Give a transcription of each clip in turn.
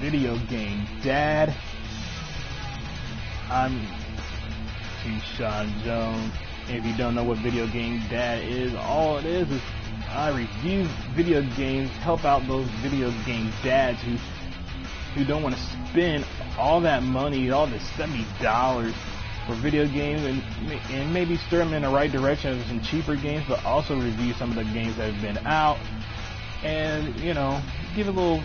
Video Game Dad. I'm Teashaun Jones. If you don't know what Video Game Dad is, all it is I review video games, help out those video game dads who don't want to spend all that money, all the $70 for video games, and maybe steer them in the right direction of some cheaper games, but also review some of the games that have been out, and give a little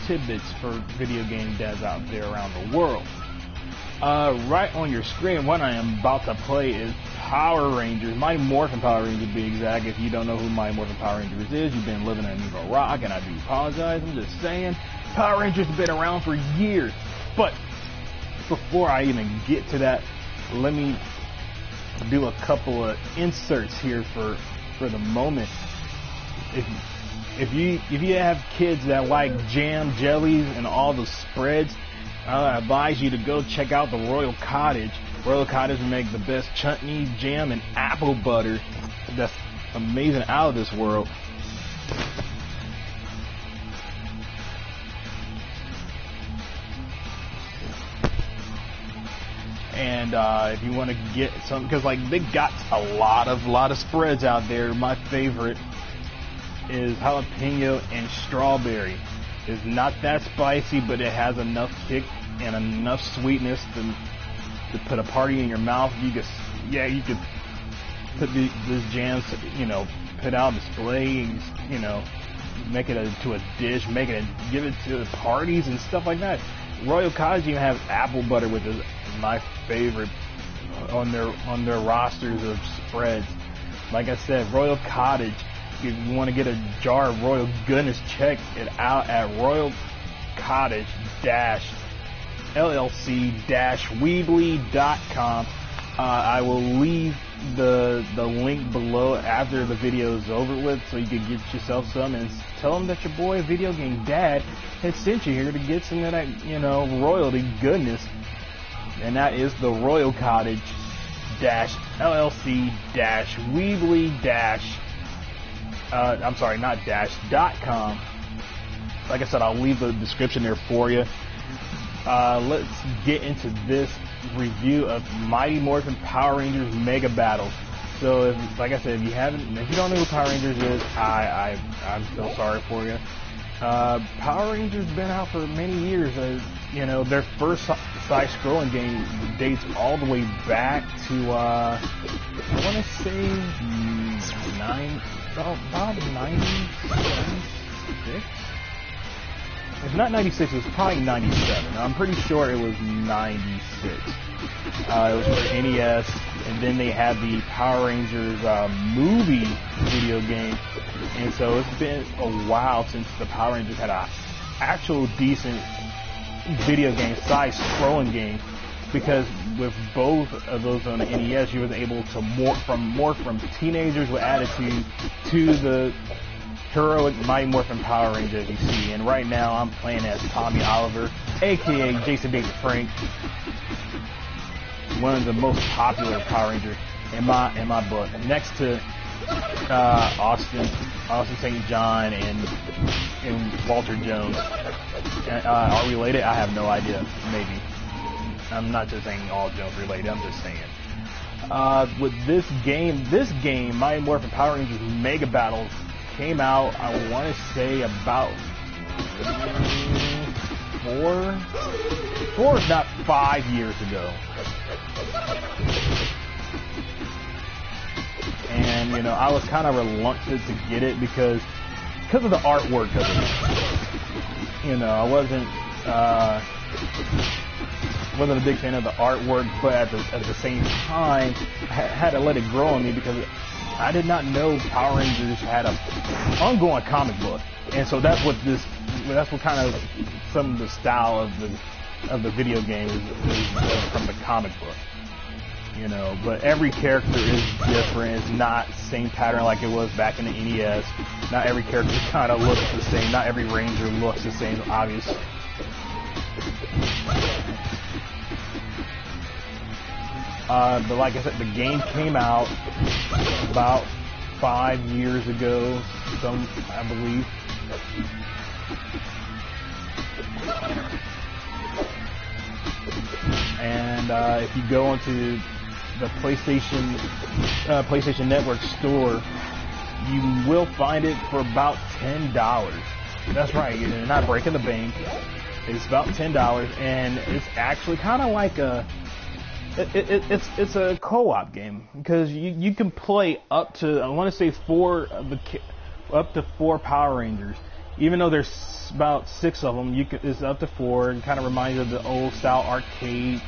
tidbits for video game dads out there around the world. Right on your screen, what I am about to play is Power Rangers, Mighty Morphin Power Rangers to be exact. If you don't know who Mighty Morphin Power Rangers is, you've been living in Evo Rock, and I do apologize. I'm just saying, Power Rangers have been around for years. But before I even get to that, let me do a couple of inserts here for the moment. If you have kids that like jam, jellies, and all the spreads, I advise you to go check out the Royal Cottage. Royal Cottage make the best chutney, jam, and apple butter that's amazing, out of this world. And if you want to get some, because they got a lot of spreads out there. My favorite is jalapeno and strawberry. It's not that spicy, but it has enough kick and enough sweetness to put a party in your mouth. You could put this jam, put out display, make it into a dish, give it to parties and stuff like that. Royal Cottage even have apple butter, which is my favorite on their rosters of spreads. Like I said, Royal Cottage. If you want to get a jar of Royal Goodness, check it out at royal-cottage-llc-weebly.com. I will leave the link below after the video is over with, so you can get yourself some and tell them that your boy Video Game Dad has sent you here to get some of that, royalty goodness. And that is the Royal Cottage-llc-weebly- I'm sorry, not .com. Like I said, I'll leave the description there for you. Let's get into this review of Mighty Morphin Power Rangers Mega Battles. So, like I said, if you don't know who Power Rangers is, I'm so sorry for you. Power Rangers been out for many years. Their first side-scrolling game dates all the way back to I want to say about 96. If not 96, it was probably 97. I'm pretty sure it was 96. It was for NES, and then they had the Power Rangers movie video game, and so it's been a while since the Power Rangers had an actual decent video game, side-scrolling game, because with both of those on the NES, you was able to morph from teenagers with attitude to the heroic Mighty Morphin Power Rangers you see. And right now, I'm playing as Tommy Oliver, aka Jason David Frank, one of the most popular Power Rangers in my book, next to Austin St. John and Walter Jones. Are we related? I have no idea. Maybe. I'm not just saying all Jones related. I'm just saying. With this game, Mighty Morphin Power Rangers Mega Battles came out, I want to say about 4, if not 5 years ago. And I was kind of reluctant to get it because of the artwork of it. I wasn't a big fan of the artwork, but at the same time, I had to let it grow on me because I did not know Power Rangers had a ongoing comic book, and so that's what kind of some of the style of the video game is from the comic book. But every character is different. It's not the same pattern like it was back in the NES. Not every character kind of looks the same. Not every Ranger looks the same, obviously. But like I said, the game came out about 5 years ago, I believe. and if you go onto the PlayStation Network store, you will find it for about $10. That's right, you're not breaking the bank. It's about $10, and it's actually kind of like it's a co-op game, because you can play up to, I want to say up to 4 Power Rangers. Even though there's about 6 of them, it's up to 4. It kind of reminds you of the old style arcade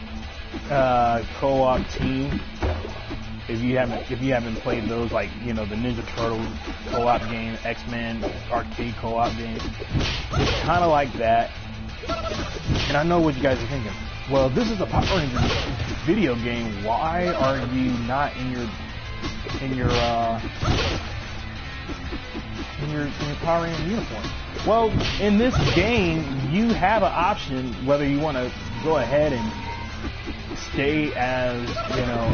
co-op team. If you haven't played those, like, you know, the Ninja Turtles co-op game, X-Men arcade co-op game, it's kind of like that. And I know what you guys are thinking. Well, this is a Power Rangers video game. Why are you not in your Power Ranger uniform? Well, in this game, you have an option whether you want to go ahead and stay as, you know,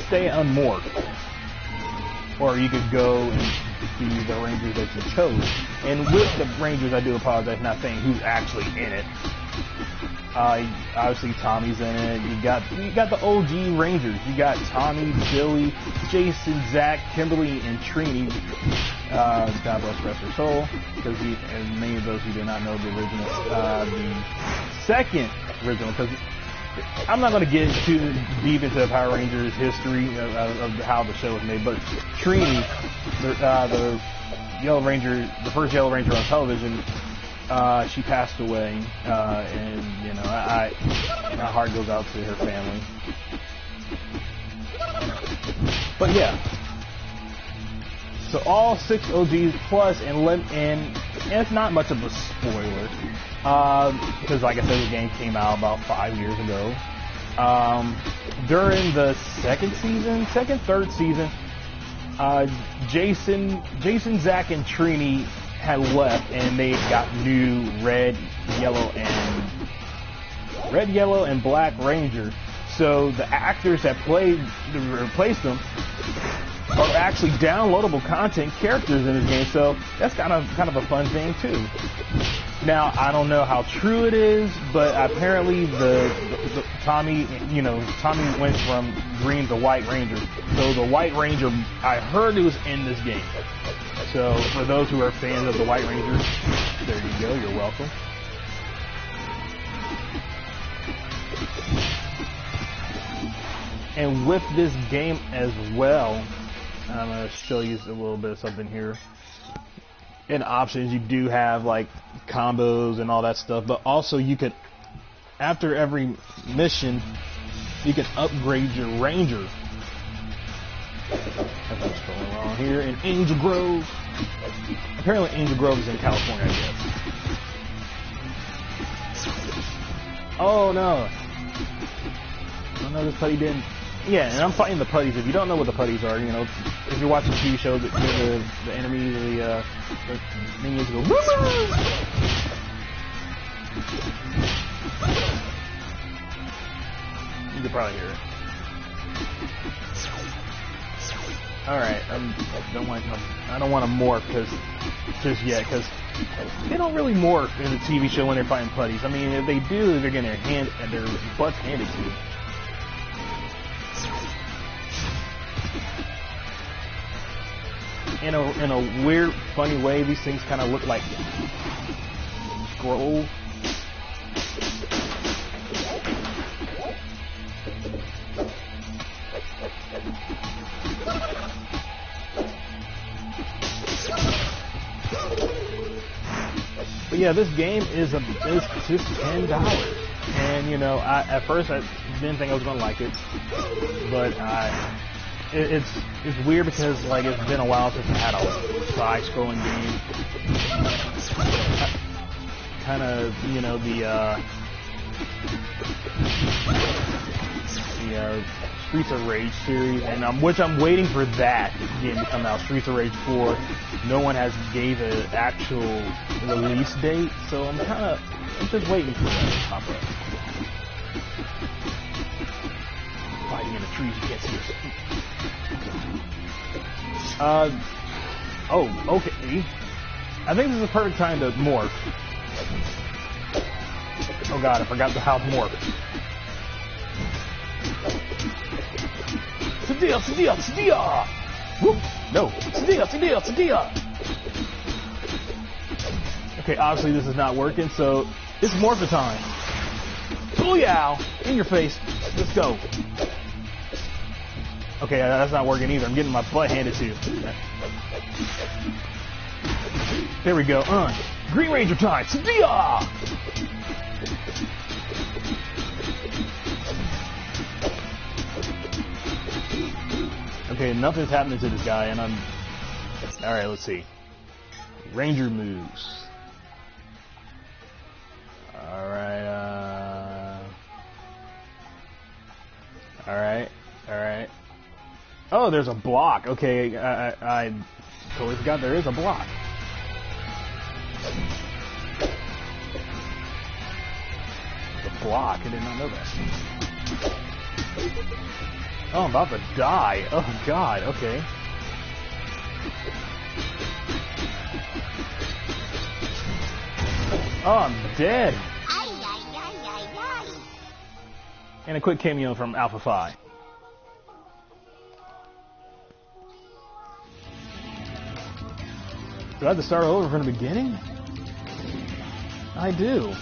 stay unmoored, or you could go and be the Rangers that you chose. And with the Rangers, I do apologize for not saying who's actually in it. Obviously Tommy's in it. You got the OG Rangers. You got Tommy, Billy, Jason, Zach, Kimberly, and Trini. God bless rest her soul, because and many of those who do not know the original, the second original, because I'm not going to get too deep into the Power Rangers history of how the show was made, but Trini, the Yellow Ranger, the first Yellow Ranger on television, she passed away, and you know, my heart goes out to her family. But yeah, so all 6 OGs plus, and it's not much of a spoiler, because like I said, the game came out about 5 years ago. During the third season, Jason, Zach, and Trini had left, and they got new red, yellow, and black Ranger. So the actors that replaced them are actually downloadable content characters in this game. So that's kind of a fun thing too. Now, I don't know how true it is, but apparently the Tommy went from green to white Ranger. So the White Ranger, I heard it was in this game. So for those who are fans of the White Ranger, there you go, you're welcome. And with this game as well, I'm going to show you a little bit of something here. In options, you do have like combos and all that stuff, but also you could, after every mission, you can upgrade your Ranger. That's what's going on here in Angel Grove. Apparently Angel Grove is in California, I guess. Oh no. Oh no, this putty didn't. Yeah, and I'm fighting the putties. If you don't know what the putties are, you know, if you're watching TV shows, the enemies, the minions go, woo! You can probably hear it. Alright, I don't want to morph just yet, because they don't really morph in the TV show when they're fighting putties. I mean, if they do, they're getting their butts handed to them. In a weird, funny way, these things kind of look like scrolls. But yeah, this game is just $10, and you know, at first I didn't think I was gonna like it, but it's weird because like it's been a while since I had a side-scrolling game. Kind of, you know, the Streets of Rage series, and which I'm waiting for that game to come out. Streets of Rage 4. No one has gave an actual release date, so I'm just waiting for that to pop up. Fighting in the trees, you can't see us. Oh, okay. I think this is the perfect time to morph. Oh god, I forgot how to morph. Sadia, Sadia, Sadia! Whoop! No! Sadia, Sadia, Sadia! Okay, obviously this is not working, so it's morphin' time. Booyah! In your face. Let's go. Okay, that's not working either. I'm getting my butt handed to. There we go. Green Ranger time. Sadia! Okay, nothing's happening to this guy, and I'm... Alright, let's see. Ranger moves. Alright, Alright. Oh, there's a block. Okay, I totally forgot there is a block. The block, I did not know that. Oh, I'm about to die. Oh, God, okay. Oh, I'm dead. And a quick cameo from Alpha Phi. Do I have to start over from the beginning? I do.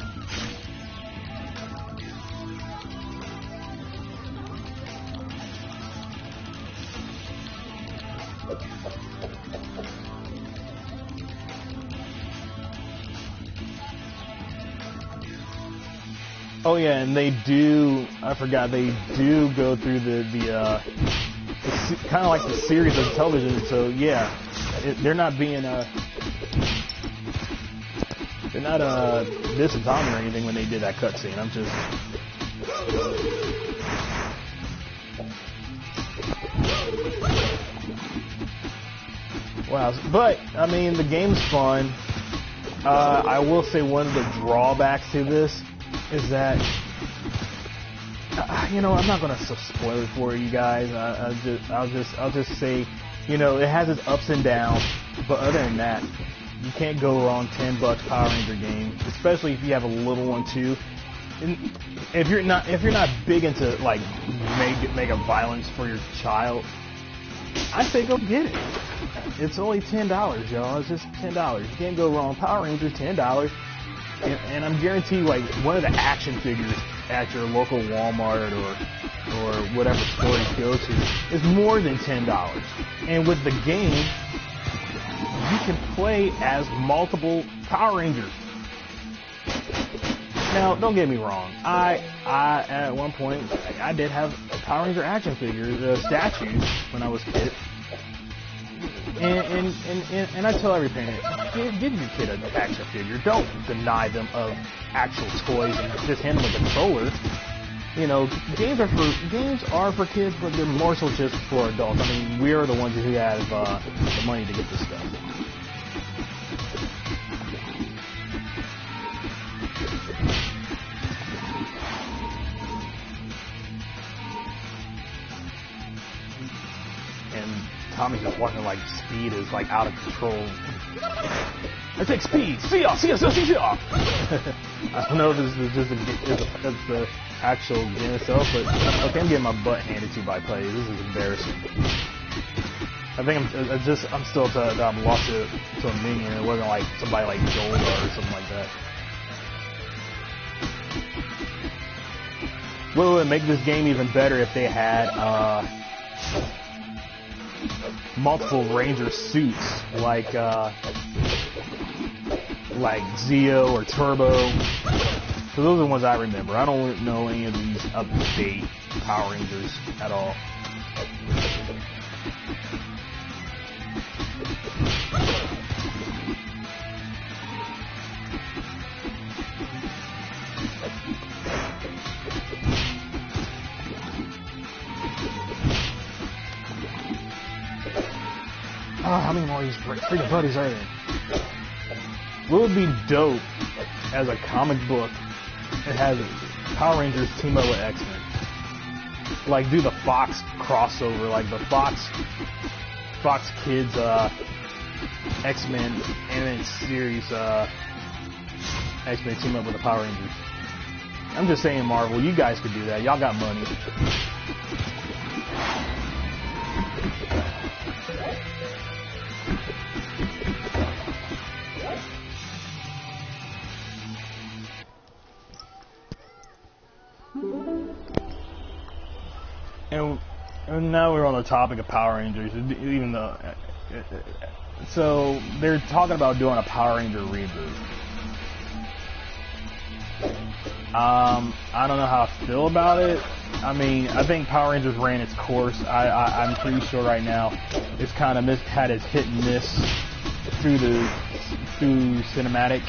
Oh yeah, and they do, I forgot, they do go through the kind of like the series of television, so yeah, they're not being, they're not, dissing Tommy or anything when they did that cutscene. I'm just... Wow, but, I mean, the game's fun. I will say one of the drawbacks to this is that, you know, I'm not gonna spoil it for you guys. I'll just say, you know, it has its ups and downs, but other than that, you can't go wrong. $10 Power Ranger game, especially if you have a little one too. And if you're not big into like mega violence for your child, I say go get it. It's only $10, y'all. It's just $10. You can't go wrong. Power Rangers, $10. And I'm guaranteed, like, one of the action figures at your local Walmart or whatever store you go to is more than $10. And with the game, you can play as multiple Power Rangers. Now, don't get me wrong. I at one point, I did have Power Ranger action figures, statues when I was a kid. And I tell every parent, give your kid an action figure. Don't deny them of actual toys and just hand them a controller. You know, games are for kids, but they're more so just for adults. I mean, we're the ones who have the money to get this stuff. Tommy's just walking like speed is like out of control. I take speed. See ya. I don't know if this is just it's the actual game itself, but okay, I'm getting my butt handed to me by players. This is embarrassing. I think I'm still I'm lost to a minion. It wasn't like somebody like Joel or something like that. What would make this game even better if they had multiple Ranger suits like Zeo or Turbo. So those are the ones I remember. I don't know any of these up-to-date Power Rangers at all. Oh, how many more of these freaking buddies are there? What would be dope as a comic book that has Power Rangers team up with X-Men? Like, do the Fox crossover, like the Fox Kids X-Men animated series X-Men team up with the Power Rangers. I'm just saying, Marvel, you guys could do that. Y'all got money. And now we're on the topic of Power Rangers, even though... So, they're talking about doing a Power Ranger reboot. I don't know how I feel about it. I mean, I think Power Rangers ran its course. I'm pretty sure right now it's kind of had its hit and miss through cinematic.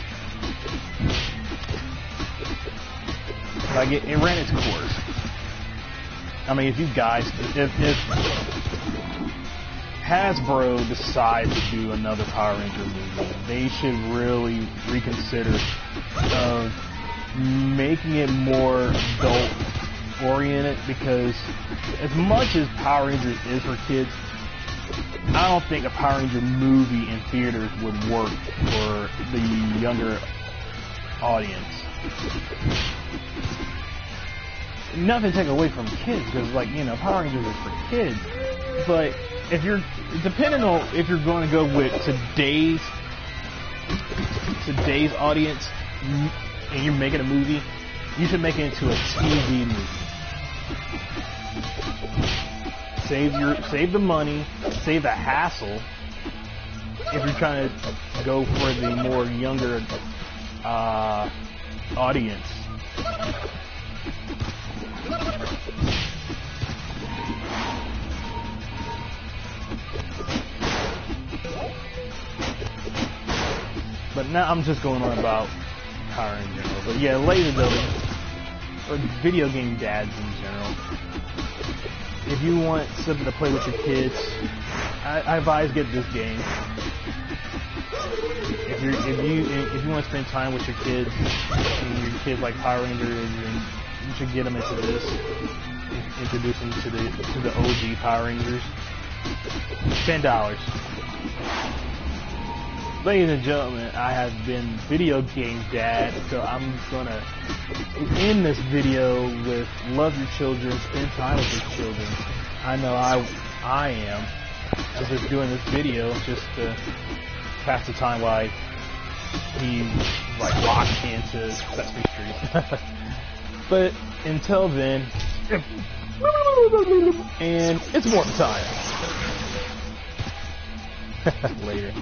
Like, it ran its course. I mean, if you guys, if Hasbro decides to do another Power Ranger movie, they should really reconsider of making it more adult oriented, because as much as Power Rangers is for kids, I don't think a Power Ranger movie in theaters would work for the younger audience. Nothing to take away from kids, because, like, you know, Power Rangers is for kids. But if you're, depending on if you're going to go with today's audience, and you're making a movie, you should make it into a TV movie. Save the money, save the hassle. If you're trying to go for the more younger audience. But now I'm just going on about Power in general. But yeah, ladies and gentlemen, or video game dads in general, if you want something to play with your kids, I advise get this game. If you want to spend time with your kids, and your kids like Power Rangers, and you should get them into this. Introduce them to the OG Power Rangers. $10. Ladies and gentlemen, I have been Video Game Dad, so I'm gonna end this video with love your children, spend time with your children. I know I am. I'm just doing this video just to pass the time while he's like locked into Sesame Street. But until then, and it's more time. Later.